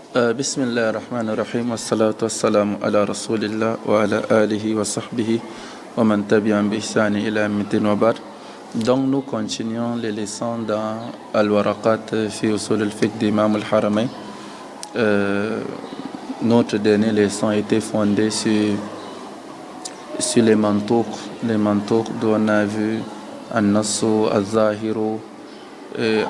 بسم الله الرحمن الرحيم والصلاة والسلام على رسول الله وعلى آله وصحبه ومن تبعهم بإحسان إلى يوم الدين وبعد. Donc nous continuons les leçons dans Al-Waraqat fi Usul al-Fiqh d'Imam al-Haramain. Notre dernière leçon a été fondée sur les mantouk dont on a vu Al-Nassu, Al-Zahiru,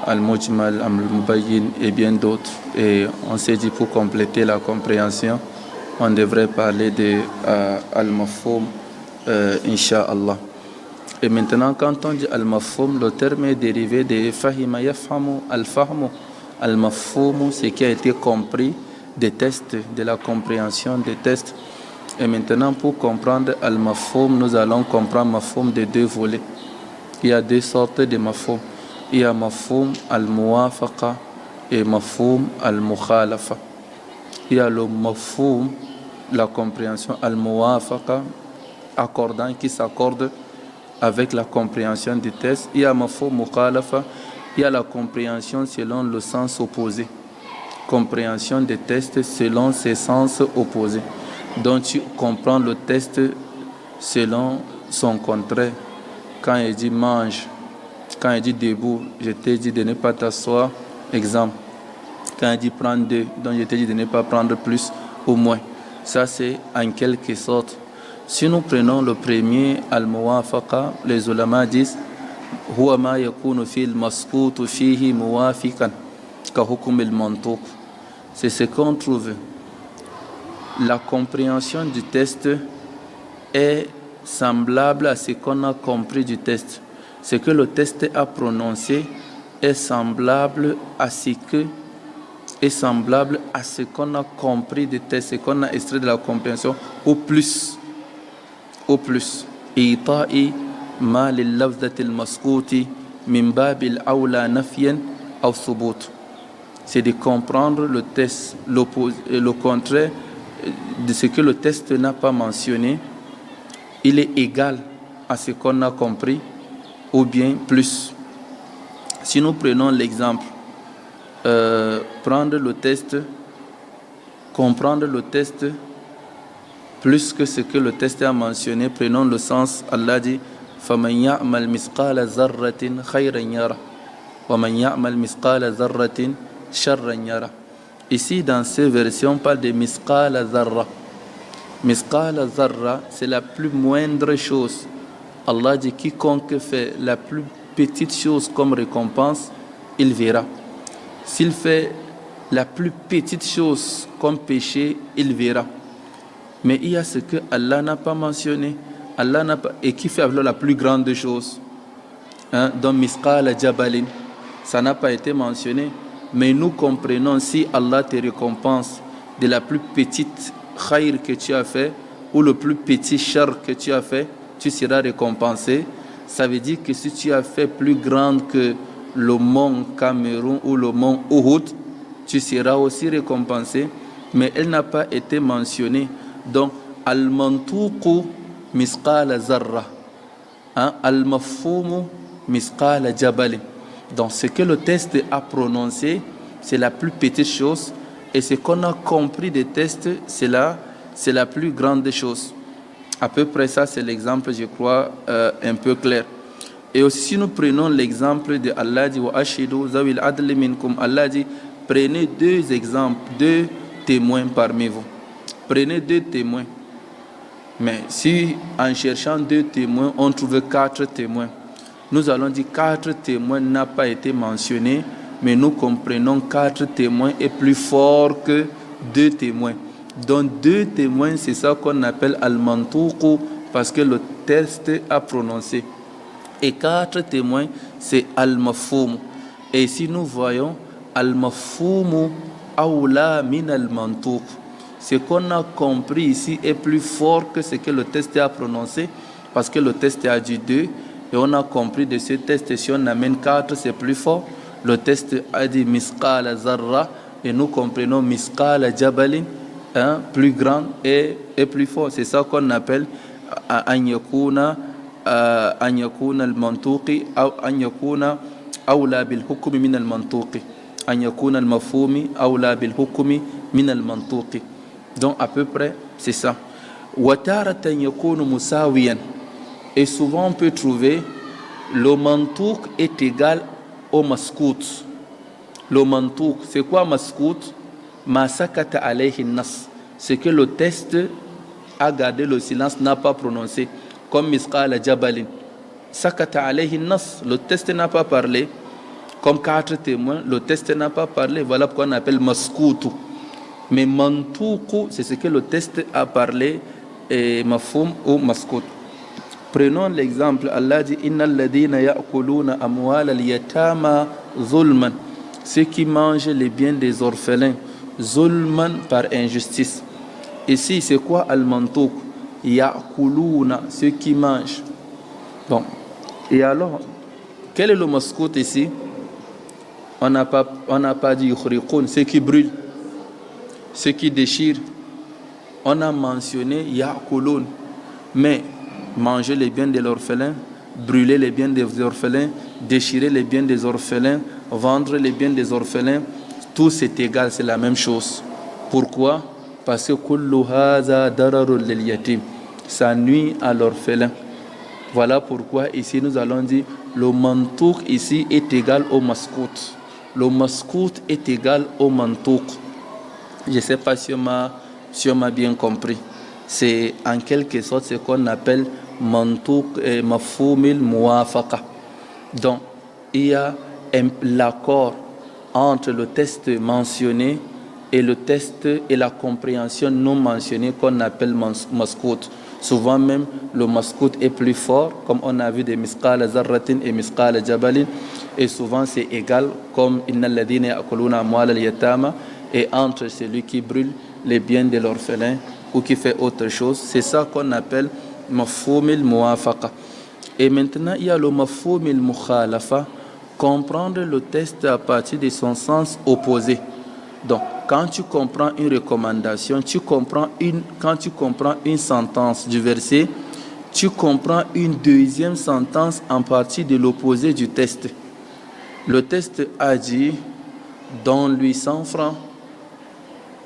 Al-Mujmal, Al-Mubayyin et bien d'autres. Et on s'est dit pour compléter la compréhension, on devrait parler de Al-Mafhum, Inch'Allah. Et maintenant, quand on dit Al-Mafhum, le terme est dérivé de Fahima Yafhamu, Al-Fahmu. Al-Mafhum, ce qui a été compris des tests, de la compréhension des tests. Et maintenant, pour comprendre Al-Mafhum, nous allons comprendre Mafhum de deux volets. Il y a deux sortes de Mafhum. Il y a Mafhum al-Muwafaqa et Mafhum al-Mukhalafa. Il y a le Mafhum, la compréhension al-Muwafaqa, accordant, qui s'accorde avec la compréhension du texte. Il y a Mafhum Mukhalafa, il y a la compréhension selon le sens opposé. Compréhension des textes selon ses sens opposés. Donc tu comprends le texte selon son contraire. Quand il dit mange, quand il dit debout, je t'ai dit de ne pas t'asseoir, exemple. Quand il dit prendre deux, donc je t'ai dit de ne pas prendre plus ou moins. Ça c'est en quelque sorte. Si nous prenons le premier, al-muwafaqa, les ulama disent huwa ma yakunu fil maskutu fihi muwafiqan ka hukm al-mantuq. C'est ce qu'on trouve. La compréhension du texte est semblable à ce qu'on a compris du texte. Ce que le texte a prononcé est semblable à ce qu'on a compris du texte, ce qu'on a extrait de la compréhension, au plus. Ita'i ma lil-lafzati al-maskuti min babil awla nafyan aw thubut. C'est de comprendre le texte, le contraire de ce que le texte n'a pas mentionné. Il est égal à ce qu'on a compris ou bien plus. Si nous prenons l'exemple, prendre le texte, comprendre le texte plus que ce que le texte a mentionné, prenons le sens, Allah dit فَمَنْ يَعْمَلْ مِثْقَالَ ذَرَّةٍ خَيْرًا يَرَهُ وَمَنْ يَعْمَلْ مِثْقَالَ ذَرَّةٍ شَرًّا يَرَهُ. Ici, dans ces versions, on parle de misqala zarra. Misqala zarra, c'est la plus moindre chose. Allah dit quiconque fait la plus petite chose comme récompense, il verra. S'il fait la plus petite chose comme péché, il verra. Mais il y a ce que Allah n'a pas mentionné. Allah n'a pas, et qui fait alors la plus grande chose. Dans misqala jabalin, ça n'a pas été mentionné. Mais nous comprenons, si Allah te récompense de la plus petite khayr que tu as fait ou le plus petit shar que tu as fait, tu seras récompensé. Ça veut dire que si tu as fait plus grand que le mont Cameroun ou le mont Uhud, tu seras aussi récompensé. Mais elle n'a pas été mentionnée. Donc, al-mantuqu misqala zarra, al-mafhumu misqala jabalin. Donc, ce que le texte a prononcé, c'est la plus petite chose. Et ce qu'on a compris des textes, c'est la plus grande chose. À peu près ça, c'est l'exemple, je crois, un peu clair. Et aussi, si nous prenons l'exemple de Allah dit wa ashidu zawil adli minkum, Allah dit prenez deux exemples, deux témoins parmi vous. Prenez deux témoins. Mais si en cherchant deux témoins, on trouve quatre témoins, nous allons dire quatre témoins n'a pas été mentionné, mais nous comprenons quatre témoins est plus fort que deux témoins. Donc deux témoins, c'est ça qu'on appelle al-mantuqu, parce que le texte a prononcé. Et quatre témoins, c'est al-mafhum. Et si nous voyons al-mafhum awla min al-mantuq, ce qu'on a compris ici est plus fort que ce que le texte a prononcé, parce que le texte a dit deux, et on a compris de ce texte, si on amène quatre, c'est plus fort. Le texte a dit misqala zarra, et nous comprenons misqala jabalin, plus grand et plus fort. C'est ça qu'on appelle an yakuna al-mantuqi ou an yakuna awla bil hukmi min al-mantuqi. أن يكون المفهوم أولى بالحكم min al-mantuq. Donc à peu près c'est ça. Wa taratan yakunu musawiyan. Et souvent on peut trouver le mantuq est égal au maskout. Le mantuq, c'est quoi maskout? Ma sakata alayhi nas. C'est que le test a gardé le silence, n'a pas prononcé. Comme misqala jabalin. Sakata alayhi nas. Le test n'a pas parlé. Comme 4 témoins, le test n'a pas parlé. Voilà pourquoi on appelle maskoutu. Mais mantuq, c'est ce que le test a parlé, et mafhum ou maskout. Prenons l'exemple, Allah dit innal ladina ya'kuluna amwal al-yatama zulman, ceux qui mangent les biens des orphelins, zulman par injustice. Ici, c'est quoi al-mantuq? Ya'kuluna, ceux qui mangent. Bon, et alors, quel est le maskout ici? On n'a pas dit yukhriqun, ceux qui brûlent, ceux qui déchirent. On a mentionné ya'kulun, mais manger les biens de l'orphelin, brûler les biens des orphelins, déchirer les biens des orphelins, vendre les biens des orphelins, tout c'est égal, c'est la même chose. Pourquoi? Parce que kullu hadha dararun lil yatim, ça nuit à l'orphelin. Voilà pourquoi ici nous allons dire le mantuq ici est égal au maskout. Le maskout est égal au mantuq. Je ne sais pas si on m'a bien compris. C'est en quelque sorte ce qu'on appelle mantuq et mafhumil muwafaqa. Donc, il y a l'accord entre le test mentionné et le test et la compréhension non mentionnée qu'on appelle maskout. Souvent même, le maskout est plus fort, comme on a vu des misqala zarratin et misqala jabalin, et souvent c'est égal, comme innal ladina ya'kuluna amwal al-yatama, et entre celui qui brûle les biens de l'orphelin ou qui fait autre chose, c'est ça qu'on appelle mafhumil muwafaqa. Et maintenant, il y a le mafhumil mukhalafa, comprendre le test à partir de son sens opposé. Donc, quand tu comprends une recommandation, quand tu comprends une sentence du verset, tu comprends une deuxième sentence en partie de l'opposé du test. Le test a dit donne-lui 100 francs.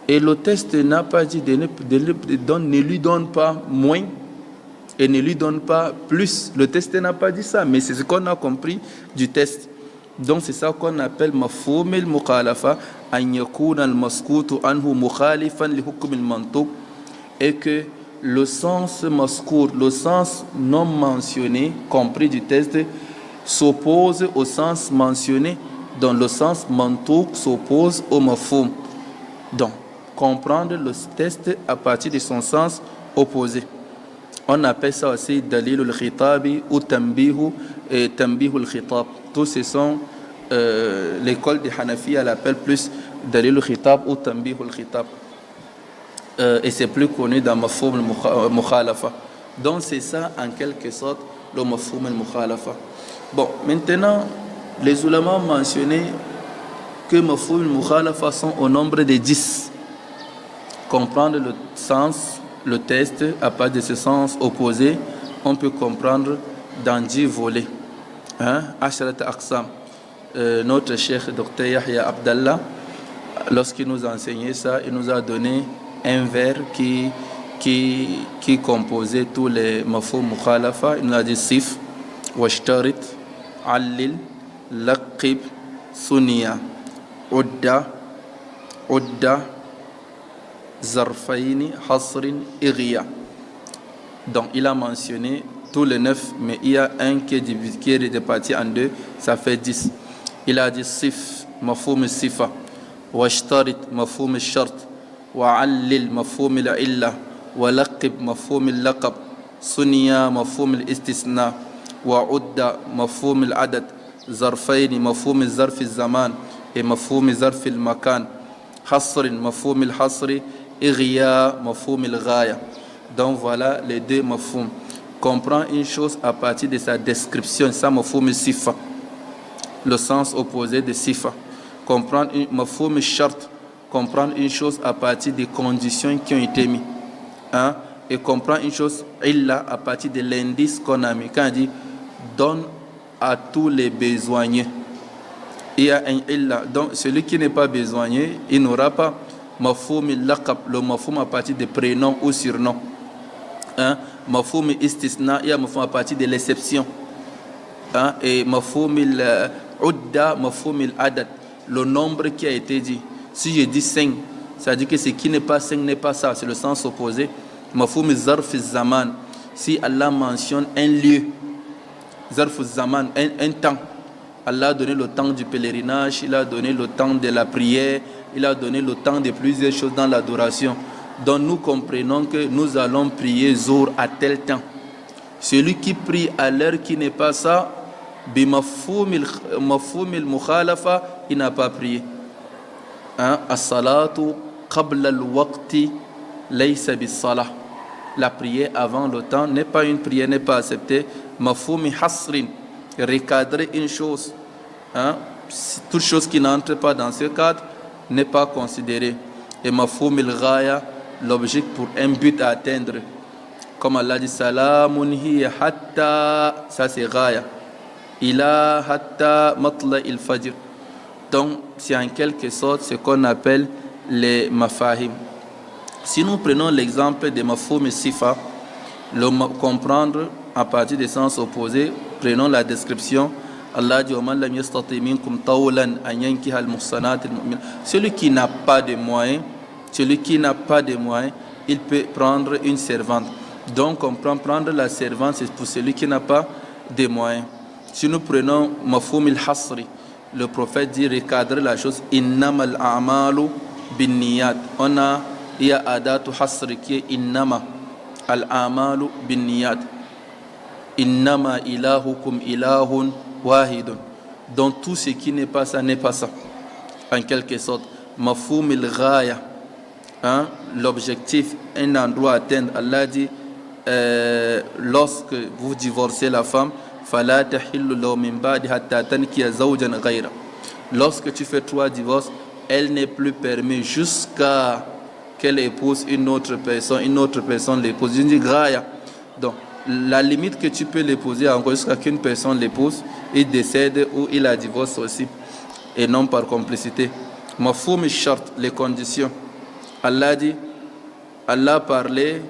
Et le test n'a pas dit ne lui donne pas moins et ne lui donne pas plus. Le test n'a pas dit ça, mais c'est ce qu'on a compris du test. Donc c'est ça qu'on appelle mafhum al-mukhalafa, an yakuna al-maskutu anhu mukhalifan li hukm al-mantuq, et que le sens maskour, le sens non mentionné, compris du test, s'oppose au sens mentionné, dont le sens mantuq s'oppose au mafhum. Donc, comprendre le test à partir de son sens opposé. On appelle ça aussi dalil al-khitabi ou tanbihu et tanbihu al-khitab. Tous ces sont l'école des Hanafi, elle appelle plus dalil al-khitab ou tanbihu al-khitab. Et c'est plus connu dans mafhum al-mukhalafa. Donc c'est ça en quelque sorte le mafhum al-mukhalafa. Bon, maintenant les ulama ont mentionné que mafhum al-mukhalafa sont au nombre de 10. Comprendre le sens, le test, à partir de ce sens opposé, on peut comprendre dans 10 volets. Ashrat Aqsam. Notre cheikh Dr Yahya Abdallah, lorsqu'il nous a enseigné ça, il nous a donné un vers qui composait tous les mafhum mukhalafa. Il nous a dit sif, washtarit, allil, laqib, sunia, udda, zarfaini, hasrin, iriya. Donc il a mentionné tous les 9, mais il y a un qui est réparti en 2, ça fait 10. Il a dit sif, mafhum sifa, washtarit, mafhum shart, wa'allil, mafhum illa, walaqib, mafhum laqab, sunya, mafhum istisna, wa'udda, mafhum adad, zarfaini, mafhum zarf zaman, et mafhum zarf makan, hasrin, mafhum hasri, iriya, mafhum ghaya. Donc voilà les 2 mafhum. Comprend une chose à partir de sa description, ça mafhum sifa, le sens opposé de sifa. Comprendre une mafhum shart, comprendre une chose à partir des conditions qui ont été mises. Et comprendre une chose illa à partir de l'indice qu'on a mis. Quand on dit donne à tous les besogneux, il y a un illa. Donc celui qui n'est pas besogneux, il n'aura pas. Mafhoum al-laqab, le mafhoum à partir des prénoms ou surnoms. Hein? Mafhoum istisna, il y a mafhoum à partir de l'exception. Hein? Et mafhoum al-udda, mafhoum al-adad, le nombre qui a été dit. Si je dis 5, ça dit que ce qui n'est pas 5 n'est pas ça, c'est le sens opposé. Mafhoum al-zarf al-zaman, si Allah mentionne un lieu, zarf al-zaman, un temps. Allah a donné le temps du pèlerinage, il a donné le temps de la prière, il a donné le temps de plusieurs choses dans l'adoration. Donc nous comprenons que nous allons prier Zohr à tel temps. Celui qui prie à l'heure qui n'est pas ça, bimafhoum al-mukhalafa, il n'a pas prié. Hein? As-salatu qabla al-waqti laysa bis-salah. La prière avant le temps n'est pas une prière, n'est pas acceptée. Mafhoum hasrin, recadrer une chose. Hein? Toute chose qui n'entre pas dans ce cadre n'est pas considérée. Et mafhoum al-ghaya, l'objet pour un but à atteindre. Comme Allah dit, salamun hiya hatta, ça c'est ghaya. Ila hatta matla il-fajr. Donc, c'est en quelque sorte ce qu'on appelle les mafahim. Si nous prenons l'exemple de mafhoum sifa, le comprendre à partir des sens opposés, prenons la description. Allah dit, celui qui n'a pas de moyens, il peut prendre une servante. Donc on prend prendre la servante, c'est pour celui qui n'a pas de moyens. Si nous prenons mafhoum al-hasri, le prophète dit recadrer la chose, innamal a'malu binniyat. Il y a adatu hasri qui est innama al-a'malu binniyat. Innama ilahukum ilahun wahidun. Donc tout ce qui n'est pas ça n'est pas ça. En quelque sorte, mafhoum al-ghaya, hein, l'objectif, un endroit à atteindre. Allah dit lorsque vous divorcez la femme, fala tahillu lahu min ba'di hatta tankiya zawjan ghayra. Lorsque tu fais 3 divorces, elle n'est plus permise jusqu'à qu'elle épouse une autre personne l'épouse. Je dis ghaya. Donc la limite que tu peux l'épouser encore jusqu'à qu'une personne l'épouse, il décède ou il a divorce aussi, et non par complicité. Mafhoum shart, les conditions. Allah dit, Allah parlait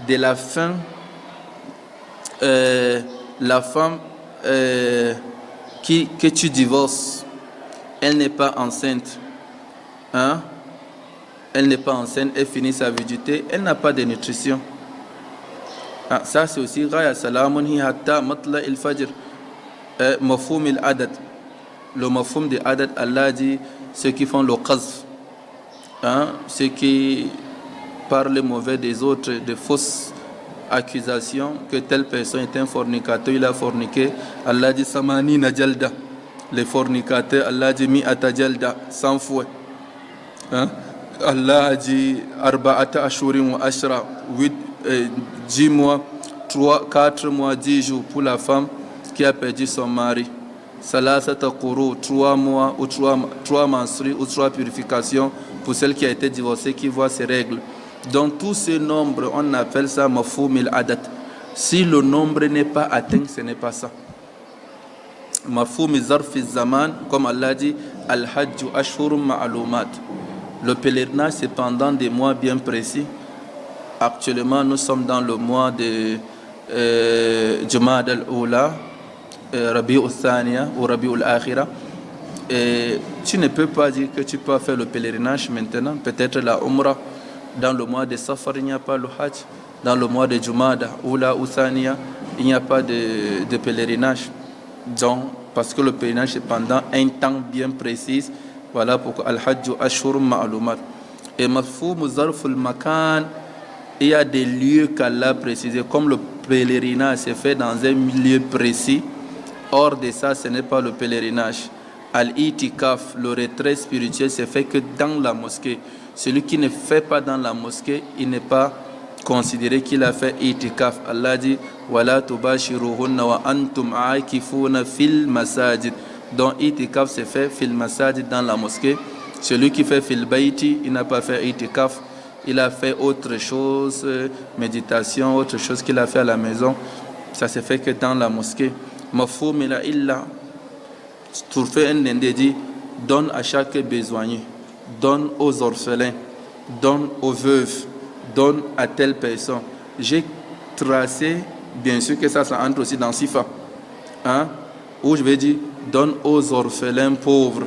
de la fin, la femme que tu divorces, elle n'est pas enceinte, hein? Elle n'est pas enceinte, elle finit sa virginité, elle n'a pas de nutrition. Ah, ça c'est aussi ghaya, salamun hi hatta matla il-fajr. Mafhoum al-adad, le mafhoum de adad, Allah dit ceux qui font le qazf, hein, ceux qui parlent mauvais des autres, de fausses accusations que telle personne est un fornicateur, il a forniqué. Allah dit samani najalda, les fornicateurs, Allah dit mi'ata jalda, 100 fouets. Hein? Allah a dit arba'ata ashurin wa ashra, 10 mois, 4 mois, 10 jours pour la femme qui a perdu son mari. Salasata quru, 3 mois ou 3 menstrues ou 3 purifications pour celle qui a été divorcée, qui voit ses règles. Donc tous ces nombres, on appelle ça mafhoum al-adad. Si le nombre n'est pas atteint, ce n'est pas ça. Mafhoum zarf al-zaman, comme Allah dit, al-hajju ashhurum ma'lumat. Le pèlerinage, c'est pendant des mois bien précis. Actuellement, nous sommes dans le mois de Jumad al-Oula, Rabi al-Thaniya ou Rabi al-Akhira. Et tu ne peux pas dire que tu peux faire le pèlerinage maintenant. Peut-être la Umrah. Dans le mois de Safar, il n'y a pas le Hajj. Dans le mois de Jumada ou Thaniya, il n'y a pas de pèlerinage. Donc, parce que le pèlerinage est pendant un temps bien précis. Voilà pourquoi Al-Hajju Ashhurum Ma'lumat. Et mafhoum zarf al-makan, il y a des lieux qu'Allah a précisés, comme le pèlerinage s'est fait dans un lieu précis. Hors de ça, ce n'est pas le pèlerinage. Al-Itikaf, le retrait spirituel, s'est fait que dans la mosquée. Celui qui ne fait pas dans la mosquée, il n'est pas considéré qu'il a fait itikaf. Allah dit wala tubashiruhunna wa antum aakifuna fil masajid. Donc itikaf c'est fait fil masajid, dans la mosquée. Celui qui fait fil bayti, il n'a pas fait itikaf, il a fait autre chose, méditation, autre chose qu'il a fait à la maison. Ça s'est fait que dans la mosquée. Mafhoum ila illa, tu fais un dit donne à chaque besoin, donne aux orphelins, donne aux veuves, donne à telle personne. J'ai tracé, bien sûr que ça entre aussi dans Sifa, hein, où je vais dire donne aux orphelins pauvres.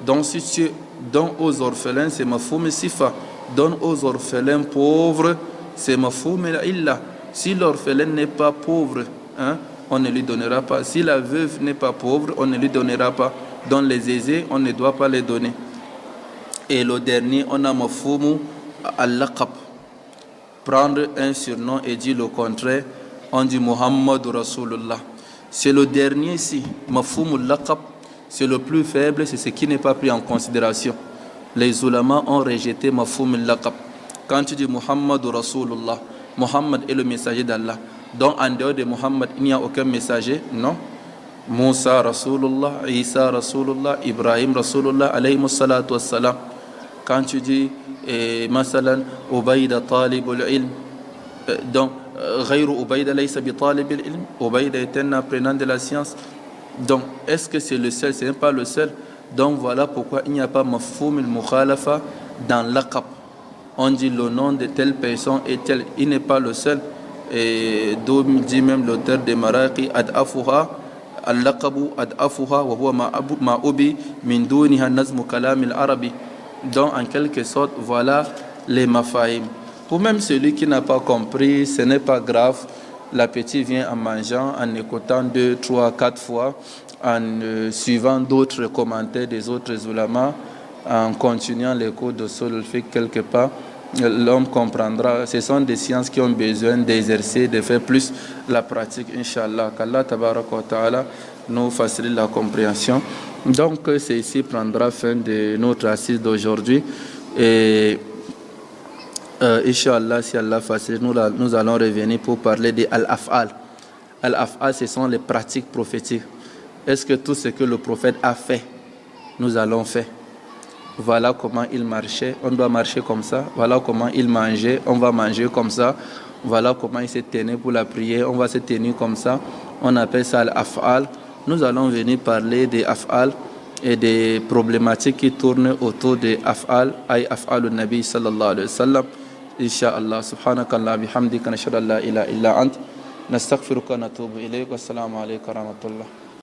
Donc si tu donnes aux orphelins, c'est mafhoum Sifa. Donne aux orphelins pauvres, c'est mafhoum illa. Si l'orphelin n'est pas pauvre, hein, on ne lui donnera pas. Si la veuve n'est pas pauvre, on ne lui donnera pas. Dans les aisés, on ne doit pas les donner. Et le dernier, on a mafhoum al-laqab. Prendre un surnom et dire le contraire, on dit Muhammad Rasulullah. C'est le dernier ici, mafhoum al-laqab. C'est le plus faible, c'est ce qui n'est pas pris en considération. Les ulama ont rejeté mafhoum al-laqab. Quand tu dis Muhammad Rasulullah, Muhammad est le messager d'Allah. Donc en dehors de Muhammad, il n'y a aucun messager, non. Moussa Rasulullah, Isa Rasulullah, Ibrahim Rasulullah, alayhi salatu wassalam. Quand tu dis, masalan, Ubayda talib al-ilm, donc, Ghayru Ubayda laysa bi talib al-ilm, Ubayda est un apprenant de la science. Donc, est-ce que c'est le seul? Ce n'est pas le seul. Donc, voilà pourquoi il n'y a pas mafhoum al-mukhalafa dans l'aqab. On dit le nom de telle personne et tel. Il n'est pas le seul. Et d'où dit même l'auteur de Maraqi, Ad'afuha, al-laqabu ad'afuha, wa huwa ma'ubi min duniha nazmu kalam al-arabi. Donc, en quelque sorte, voilà les mafaïm. Pour même celui qui n'a pas compris, ce n'est pas grave. L'appétit vient en mangeant, en écoutant 2, 3, 4 fois, en suivant d'autres commentaires des autres ulamas, en continuant les cours de solfique quelque part. L'homme comprendra. Ce sont des sciences qui ont besoin d'exercer, de faire plus la pratique, Inch'Allah. Qu'Allah tabaraka wa ta'ala nous facilite la compréhension. Donc, c'est ici prendra fin de notre assise d'aujourd'hui. Et Inch'Allah, si Allah facilite, nous allons revenir pour parler de Al-Af'al. Al-Af'al, ce sont les pratiques prophétiques. Est-ce que tout ce que le prophète a fait, nous allons faire? Voilà comment il marchait, on doit marcher comme ça. Voilà comment il mangeait, on va manger comme ça. Voilà comment il se tenait pour la prière, on va se tenir comme ça. On appelle ça Al-Af'al. Nous allons venir parler des Af'al et des problématiques qui tournent autour des Af'al, ay Af'al al-Nabi sallallahu alayhi wa sallam. Inch'Allah, subhanakallah, bihamdika, nashhadu an la ilaha illa ant, nastaghfiruka wa natubu ilayk, wa assalamu alaykum wa rahmatullah.